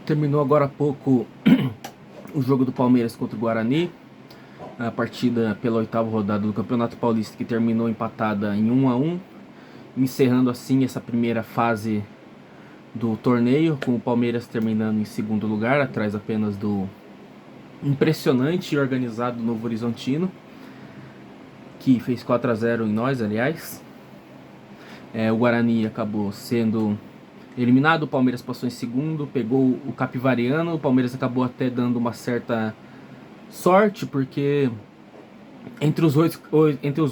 Terminou agora há pouco o jogo do Palmeiras contra o Guarani, a partida pela oitava rodada do Campeonato Paulista, que terminou empatada em 1-1, encerrando assim essa primeira fase do torneio, com o Palmeiras terminando em segundo lugar, atrás apenas do impressionante e organizado Novo Horizontino, que fez 4-0 em nós, aliás. O Guarani acabou sendo eliminado, o Palmeiras passou em segundo, pegou o Capivariano, o Palmeiras acabou até dando uma certa sorte, porque entre os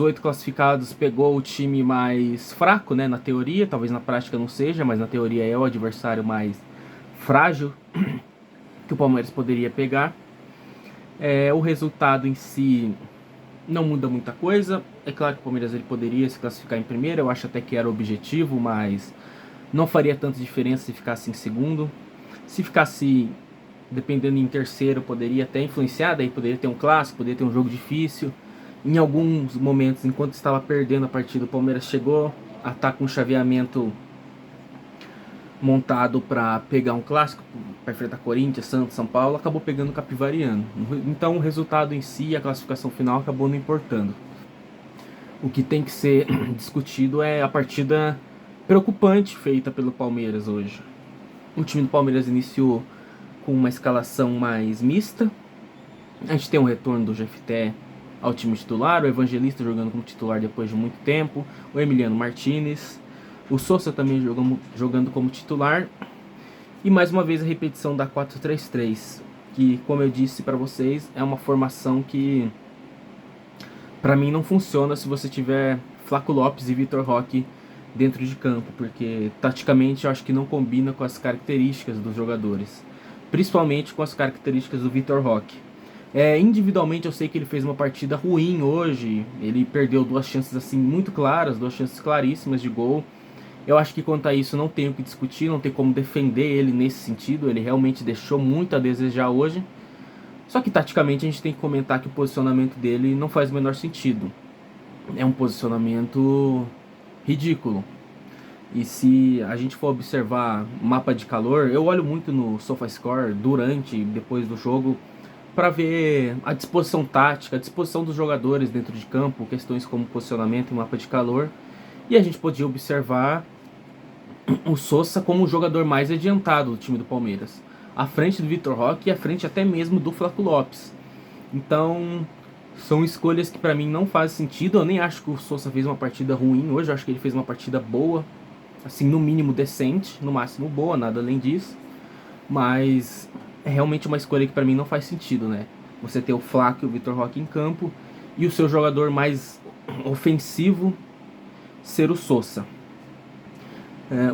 oito classificados pegou o time mais fraco, né, na teoria, talvez na prática não seja, mas na teoria é o adversário mais frágil que o Palmeiras poderia pegar. O resultado em si não muda muita coisa. É claro que o Palmeiras ele poderia se classificar em primeiro, eu acho até que era o objetivo, mas não faria tanta diferença se ficasse em segundo. Se ficasse, dependendo, em terceiro, poderia até influenciar, daí poderia ter um clássico, poderia ter um jogo difícil. Em alguns momentos, enquanto estava perdendo a partida, o Palmeiras chegou a estar com um chaveamento montado para pegar um clássico, para enfrentar Corinthians, Santos, São Paulo, acabou pegando o Capivariano. Então o resultado em si, a classificação final, acabou não importando. O que tem que ser discutido é a partida preocupante feita pelo Palmeiras hoje. O time do Palmeiras iniciou com uma escalação mais mista. A gente tem um retorno do GFT ao time titular, o Evangelista jogando como titular depois de muito tempo, o Emiliano Martinez, o Sousa também jogando como titular, e mais uma vez a repetição da 4-3-3, que, como eu disse para vocês, é uma formação que para mim não funciona se você tiver Flaco Lopes e Vitor Roque dentro de campo, porque taticamente eu acho que não combina com as características dos jogadores, principalmente com as características do Vitor Roque. Individualmente eu sei que ele fez uma partida ruim hoje, ele perdeu duas chances assim muito claras, duas chances claríssimas de gol. Eu acho que quanto a isso não tem o que discutir, não tem como defender ele nesse sentido, ele realmente deixou muito a desejar hoje. Só que taticamente a gente tem que comentar que o posicionamento dele não faz o menor sentido. É um posicionamento ridículo. E se a gente for observar mapa de calor, eu olho muito no SofaScore durante e depois do jogo para ver a disposição tática, a disposição dos jogadores dentro de campo, questões como posicionamento e mapa de calor. E a gente podia observar o Sousa como o jogador mais adiantado do time do Palmeiras, à frente do Vitor Roque e à frente até mesmo do Flaco Lopes. Então, são escolhas que para mim não fazem sentido. Eu nem acho que o Sousa fez uma partida ruim hoje, eu acho que ele fez uma partida boa, assim, no mínimo decente, no máximo boa, nada além disso. Mas é realmente uma escolha que para mim não faz sentido, né? Você ter o Flaco e o Vitor Roque em campo e o seu jogador mais ofensivo ser o Sousa.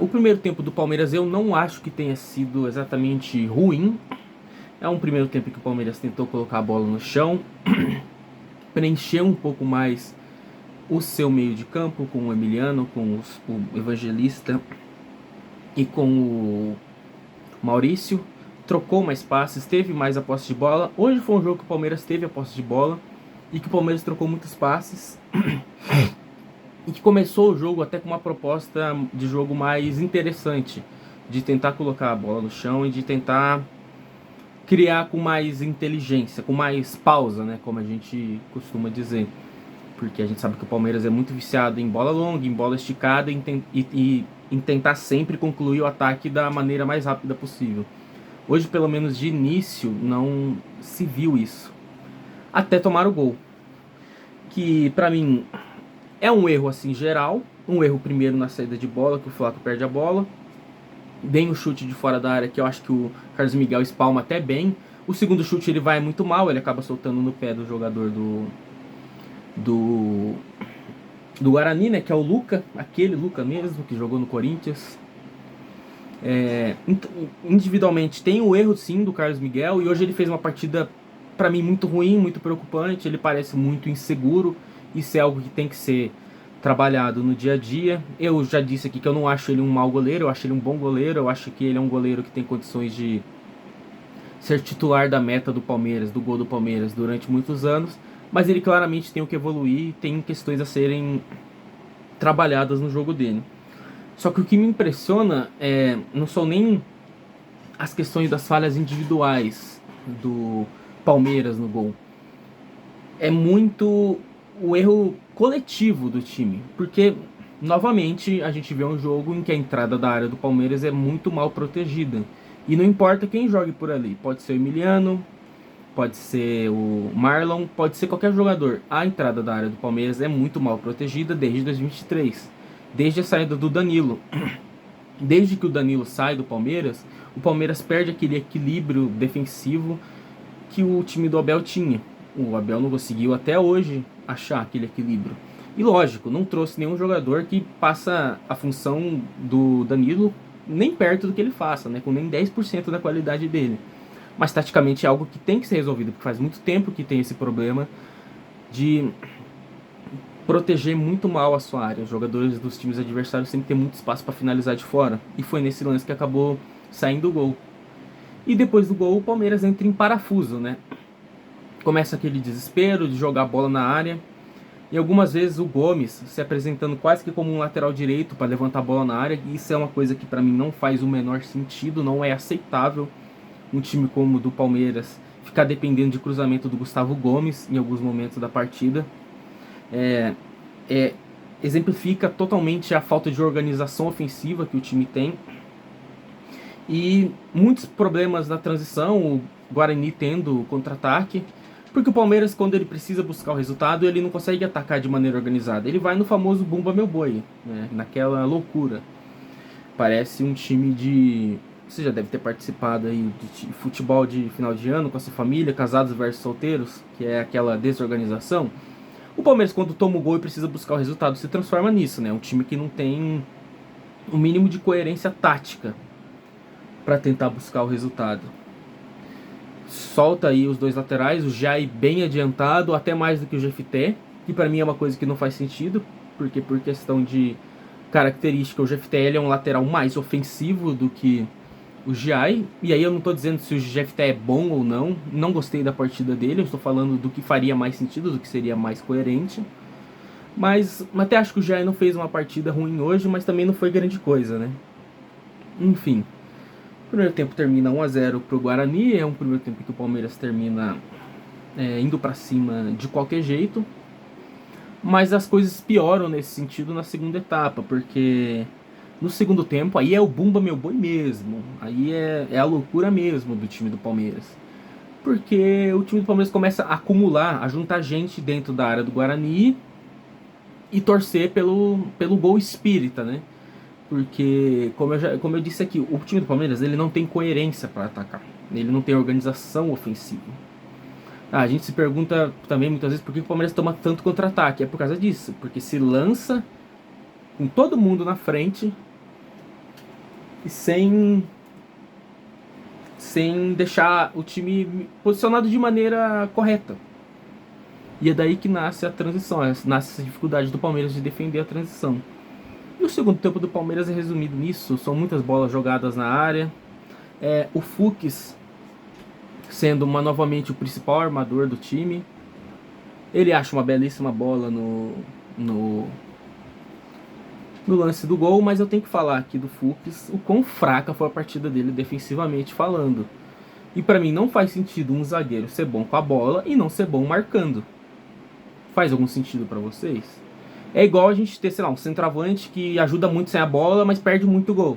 O primeiro tempo do Palmeiras eu não acho que tenha sido exatamente ruim. É um primeiro tempo que o Palmeiras tentou colocar a bola no chão, preencher um pouco mais o seu meio de campo com o Emiliano, com o Evangelista e com o Maurício. Trocou mais passes, teve mais a posse de bola. Hoje foi um jogo que o Palmeiras teve a posse de bola e que o Palmeiras trocou muitos passes e que começou o jogo até com uma proposta de jogo mais interessante, de tentar colocar a bola no chão e de tentar criar com mais inteligência, com mais pausa, né, como a gente costuma dizer. Porque a gente sabe que o Palmeiras é muito viciado em bola longa, em bola esticada e em tentar sempre concluir o ataque da maneira mais rápida possível. Hoje, pelo menos de início, não se viu isso. Até tomar o gol. Que pra mim é um erro assim geral. Um erro primeiro na saída de bola, que o Flaco perde a bola. Bem o chute de fora da área, que eu acho que o Carlos Miguel espalma até bem. O segundo chute ele vai muito mal, ele acaba soltando no pé do jogador do Guarani, né, que é o Luca, aquele Luca mesmo, que jogou no Corinthians. Individualmente tem o erro sim do Carlos Miguel, e hoje ele fez uma partida pra mim muito ruim, muito preocupante. Ele parece muito inseguro, isso é algo que tem que ser trabalhado no dia a dia. Eu já disse aqui que eu não acho ele um mau goleiro, eu acho ele um bom goleiro, eu acho que ele é um goleiro que tem condições de ser titular da meta do Palmeiras, do gol do Palmeiras durante muitos anos, mas ele claramente tem o que evoluir, tem questões a serem trabalhadas no jogo dele. Só que o que me impressiona não são nem as questões das falhas individuais do Palmeiras no gol. É muito o erro coletivo do time, porque novamente a gente vê um jogo em que a entrada da área do Palmeiras é muito mal protegida. E não importa quem jogue por ali, pode ser o Emiliano, pode ser o Marlon, pode ser qualquer jogador. A entrada da área do Palmeiras é muito mal protegida desde 2023, desde a saída do Danilo. Desde que o Danilo sai do Palmeiras, o Palmeiras perde aquele equilíbrio defensivo que o time do Abel tinha. O Abel não conseguiu até hoje achar aquele equilíbrio. E lógico, não trouxe nenhum jogador que passa a função do Danilo nem perto do que ele faça, né? Com nem 10% da qualidade dele. Mas taticamente é algo que tem que ser resolvido, porque faz muito tempo que tem esse problema de proteger muito mal a sua área. Os jogadores dos times adversários sempre têm muito espaço para finalizar de fora. E foi nesse lance que acabou saindo o gol. E depois do gol, o Palmeiras entra em parafuso, né? Começa aquele desespero de jogar a bola na área. E algumas vezes o Gomes se apresentando quase que como um lateral direito para levantar a bola na área. E isso é uma coisa que para mim não faz o menor sentido, não é aceitável um time como o do Palmeiras ficar dependendo de cruzamento do Gustavo Gomes em alguns momentos da partida. Exemplifica totalmente a falta de organização ofensiva que o time tem. E muitos problemas na transição, o Guarani tendo contra-ataque, porque o Palmeiras, quando ele precisa buscar o resultado, ele não consegue atacar de maneira organizada. Ele vai no famoso Bumba Meu Boi, né? Naquela loucura. Parece um time de... Você já deve ter participado aí de futebol de final de ano com a sua família, casados versus solteiros, que é aquela desorganização. O Palmeiras, quando toma o gol e precisa buscar o resultado, se transforma nisso, né? Um time que não tem o mínimo de coerência tática para tentar buscar o resultado. Solta aí os dois laterais, o Jai bem adiantado, até mais do que o Jefté, que para mim é uma coisa que não faz sentido, porque por questão de característica, o Jefté ele é um lateral mais ofensivo do que o Jai, e aí eu não estou dizendo se o Jefté é bom ou não, não gostei da partida dele, eu estou falando do que faria mais sentido, do que seria mais coerente. Mas até acho que o Jai não fez uma partida ruim hoje, mas também não foi grande coisa, né? Enfim. O primeiro tempo termina 1-0 pro Guarani, é um primeiro tempo que o Palmeiras termina indo para cima de qualquer jeito. Mas as coisas pioram nesse sentido na segunda etapa, porque no segundo tempo aí é o Bumba Meu Boi mesmo. Aí é a loucura mesmo do time do Palmeiras. Porque o time do Palmeiras começa a acumular, a juntar gente dentro da área do Guarani e torcer pelo gol espírita, né? Porque, como eu disse aqui, o time do Palmeiras ele não tem coerência para atacar. Ele não tem organização ofensiva. A gente se pergunta também muitas vezes por que o Palmeiras toma tanto contra-ataque. É por causa disso. Porque se lança com todo mundo na frente e sem deixar o time posicionado de maneira correta. E é daí que nasce a transição, nasce essa dificuldade do Palmeiras de defender a transição. E o segundo tempo do Palmeiras é resumido nisso, são muitas bolas jogadas na área. O Fux sendo novamente o principal armador do time. Ele acha uma belíssima bola no lance do gol, mas eu tenho que falar aqui do Fux, o quão fraca foi a partida dele defensivamente falando. E pra mim não faz sentido um zagueiro ser bom com a bola e não ser bom marcando. Faz algum sentido pra vocês? É igual a gente ter, sei lá, um centroavante que ajuda muito sem a bola, mas perde muito gol.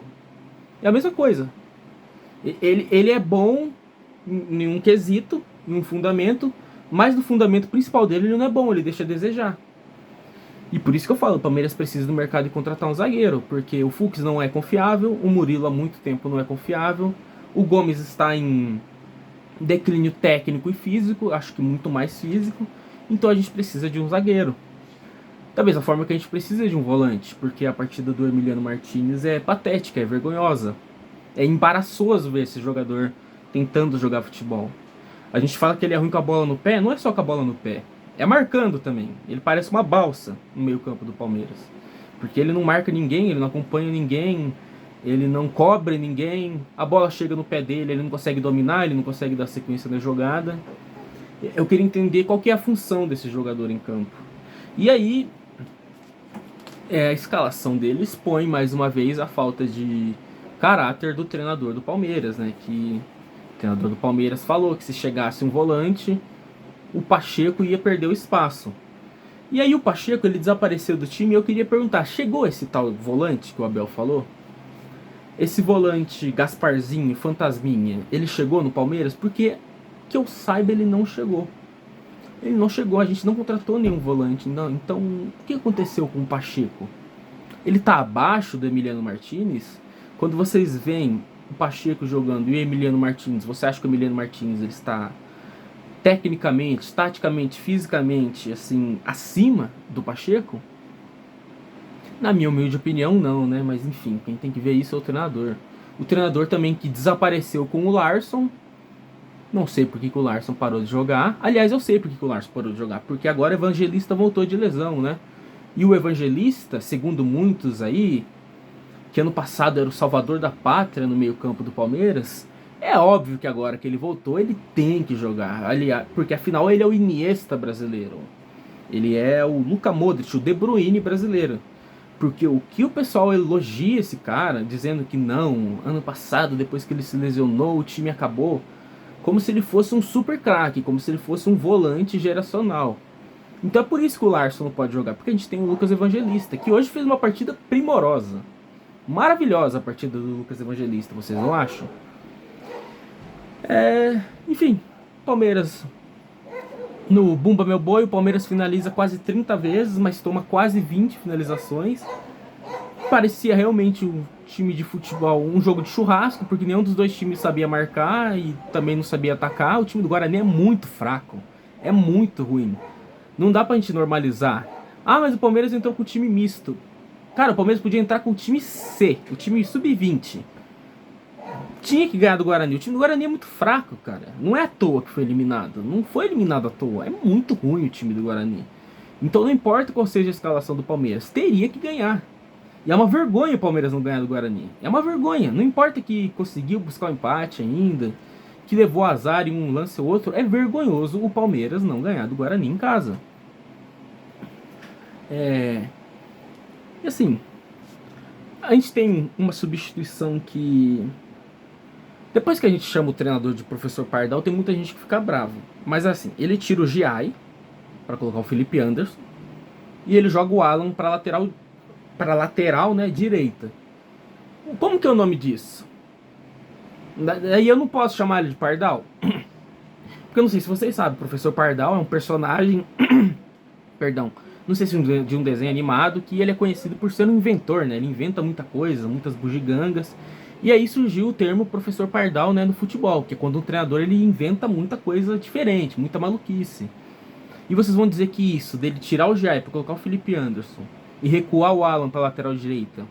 É a mesma coisa. Ele é bom em um quesito, em um fundamento, mas no fundamento principal dele ele não é bom, ele deixa a desejar. E por isso que eu falo, o Palmeiras precisa do mercado de contratar um zagueiro, porque o Fux não é confiável, o Murilo há muito tempo não é confiável, o Gomes está em declínio técnico e físico, acho que muito mais físico, então a gente precisa de um zagueiro. Da mesma forma que a gente precisa de um volante, porque a partida do Emiliano Martins é patética, é vergonhosa. É embaraçoso ver esse jogador tentando jogar futebol. A gente fala que ele é ruim com a bola no pé, não é só com a bola no pé, é marcando também. Ele parece uma balsa no meio campo do Palmeiras, porque ele não marca ninguém, ele não acompanha ninguém, ele não cobre ninguém, a bola chega no pé dele, ele não consegue dominar, ele não consegue dar sequência na jogada. Eu queria entender qual que é a função desse jogador em campo. E aí, a escalação dele expõe mais uma vez a falta de caráter do treinador do Palmeiras, né? Que o treinador do Palmeiras falou que se chegasse um volante, o Pacheco ia perder o espaço. E aí o Pacheco, ele desapareceu do time e eu queria perguntar, chegou esse tal volante que o Abel falou? Esse volante Gasparzinho, Fantasminha, ele chegou no Palmeiras? Porque, que eu saiba, ele não chegou. Ele não chegou, a gente não contratou nenhum volante. Não. Então, o que aconteceu com o Pacheco? Ele tá abaixo do Emiliano Martinez? Quando vocês veem o Pacheco jogando e o Emiliano Martinez, você acha que o Emiliano Martinez ele está tecnicamente, taticamente, fisicamente, assim, acima do Pacheco? Na minha humilde opinião, não, né? Mas enfim, quem tem que ver isso é o treinador. O treinador também que desapareceu com o Larsson. Não sei por que o Larsson parou de jogar. Aliás, eu sei por que o Larsson parou de jogar. Porque agora o Evangelista voltou de lesão, né? E o Evangelista, segundo muitos aí, que ano passado era o salvador da pátria no meio-campo do Palmeiras, é óbvio que agora que ele voltou, ele tem que jogar. Aliás, porque afinal ele é o Iniesta brasileiro. Ele é o Luka Modric, o De Bruyne brasileiro. Porque o que o pessoal elogia esse cara, dizendo que não, ano passado, depois que ele se lesionou, o time acabou, como se ele fosse um super craque, como se ele fosse um volante geracional. Então é por isso que o Larsson não pode jogar, porque a gente tem o Lucas Evangelista, que hoje fez uma partida primorosa. Maravilhosa a partida do Lucas Evangelista, vocês não acham? Enfim, Palmeiras no Bumba Meu Boi, o Palmeiras finaliza quase 30 vezes, mas toma quase 20 finalizações. Parecia realmente um time de futebol, um jogo de churrasco, porque nenhum dos dois times sabia marcar e também não sabia atacar. O time do Guarani é muito fraco, é muito ruim. Não dá pra gente normalizar. Ah, mas o Palmeiras entrou com o time misto. Cara, o Palmeiras podia entrar com o time C, o time sub-20. Tinha que ganhar do Guarani. O time do Guarani é muito fraco, cara. Não é à toa que foi eliminado. Não foi eliminado à toa. É muito ruim o time do Guarani. Então não importa qual seja a escalação do Palmeiras, teria que ganhar. E é uma vergonha o Palmeiras não ganhar do Guarani. É uma vergonha. Não importa que conseguiu buscar o empate ainda, que levou azar em um lance ou outro. É vergonhoso o Palmeiras não ganhar do Guarani em casa. E assim, a gente tem uma substituição que... Depois que a gente chama o treinador de professor Pardal, tem muita gente que fica bravo. Mas assim, ele tira o Giai para colocar o Felipe Anderson e ele joga o Alan para lateral, né, direita. Como que é o nome disso? Aí eu não posso chamar ele de Pardal, porque eu não sei se vocês sabem, o professor Pardal é um personagem, perdão, não sei se de um desenho animado, que ele é conhecido por ser um inventor, né? Ele inventa muita coisa, muitas bugigangas. E aí surgiu o termo professor Pardal, né, no futebol, que é quando um treinador ele inventa muita coisa diferente, muita maluquice. E vocês vão dizer que isso, dele tirar o Jair para colocar o Felipe Anderson e recuar o Alan para lateral direita,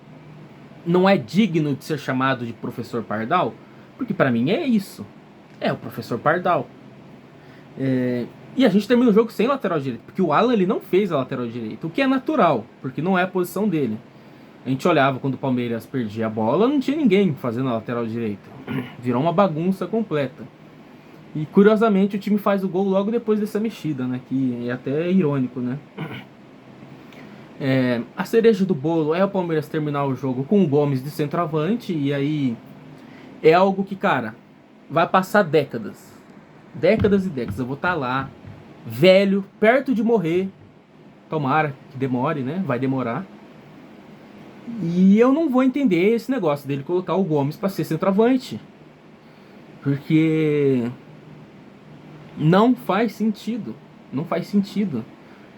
não é digno de ser chamado de professor Pardal? Porque para mim é isso. É o professor Pardal. E a gente termina o jogo sem lateral direito, porque o Alan ele não fez a lateral direita, o que é natural, porque não é a posição dele. A gente olhava quando o Palmeiras perdia a bola, não tinha ninguém fazendo a lateral direita. Virou uma bagunça completa. E curiosamente o time faz o gol logo depois dessa mexida, né? Que é até irônico, né? A cereja do bolo é o Palmeiras terminar o jogo com o Gomes de centroavante. E aí é algo que, cara, vai passar décadas. Décadas e décadas. Eu vou estar lá, velho, perto de morrer. Tomara que demore, né? Vai demorar. E eu não vou entender esse negócio dele colocar o Gomes para ser centroavante. Porque não faz sentido. Não faz sentido.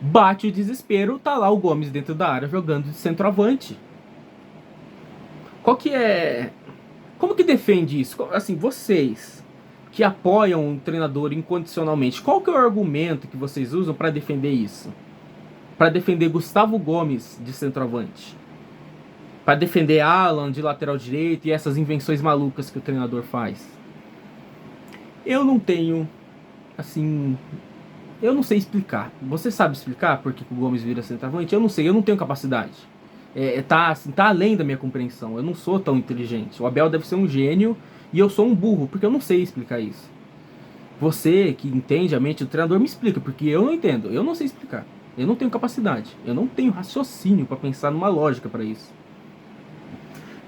Bate o desespero, tá lá o Gomes dentro da área jogando de centroavante. Qual que é... Como que defende isso? Assim, vocês que apoiam um treinador incondicionalmente, qual que é o argumento que vocês usam para defender isso? Para defender Gustavo Gomes de centroavante? Para defender Alan de lateral direito e essas invenções malucas que o treinador faz? Eu não tenho, assim, eu não sei explicar. Você sabe explicar por que o Gomes vira centroavante? Eu não sei, eu não tenho capacidade. Tá além da minha compreensão. Eu não sou tão inteligente. O Abel deve ser um gênio e eu sou um burro, porque eu não sei explicar isso. Você que entende a mente do treinador me explica, porque eu não entendo. Eu não sei explicar. Eu não tenho capacidade. Eu não tenho raciocínio para pensar numa lógica para isso.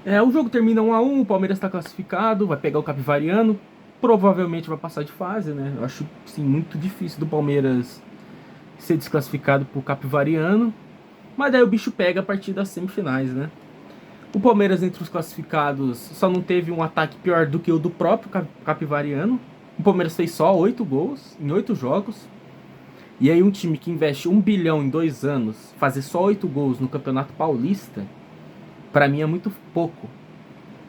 O jogo termina 1-1, o Palmeiras está classificado, vai pegar o Capivariano, provavelmente vai passar de fase, né? Eu acho, sim, muito difícil do Palmeiras ser desclassificado por Capivariano, mas daí o bicho pega a partir das semifinais, né? O Palmeiras, entre os classificados, só não teve um ataque pior do que o do próprio Capivariano. O Palmeiras fez só 8 gols em 8 jogos. E aí um time que investe 1 bilhão em 2 anos, fazer só 8 gols no Campeonato Paulista, pra mim é muito pouco.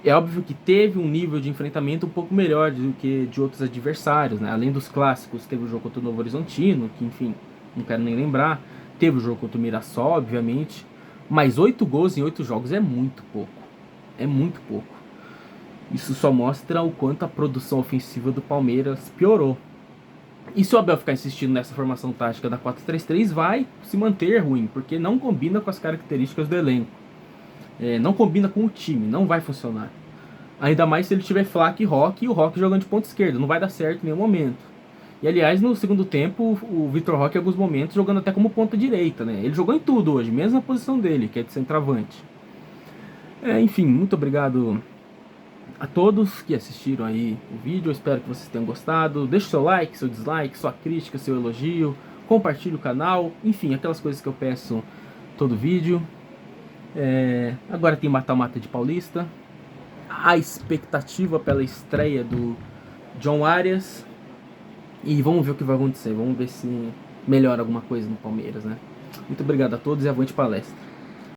É óbvio que teve um nível de enfrentamento um pouco melhor do que de outros adversários, né? Além dos clássicos, teve o jogo contra o Novo Horizontino, que enfim, não quero nem lembrar. Teve o jogo contra o Mirassol, obviamente. Mas 8 gols em 8 jogos é muito pouco. É muito pouco. Isso só mostra o quanto a produção ofensiva do Palmeiras piorou. E se o Abel ficar insistindo nessa formação tática da 4-3-3, vai se manter ruim, porque não combina com as características do elenco. Não combina com o time, não vai funcionar. Ainda mais se ele tiver Flack e Roque, e o Roque jogando de ponta esquerda, não vai dar certo em nenhum momento. E aliás, no segundo tempo, o Vitor Roque em alguns momentos jogando até como ponta direita, né? Ele jogou em tudo hoje, mesmo na posição dele, que é de centroavante. Enfim, muito obrigado a todos que assistiram aí o vídeo, eu espero que vocês tenham gostado. Deixe seu like, seu dislike, sua crítica, seu elogio, compartilhe o canal, enfim, aquelas coisas que eu peço todo vídeo. Agora tem mata-mata de Paulista, a expectativa pela estreia do John Arias, e vamos ver o que vai acontecer, vamos ver se melhora alguma coisa no Palmeiras, né? Muito obrigado a todos e avante palestra.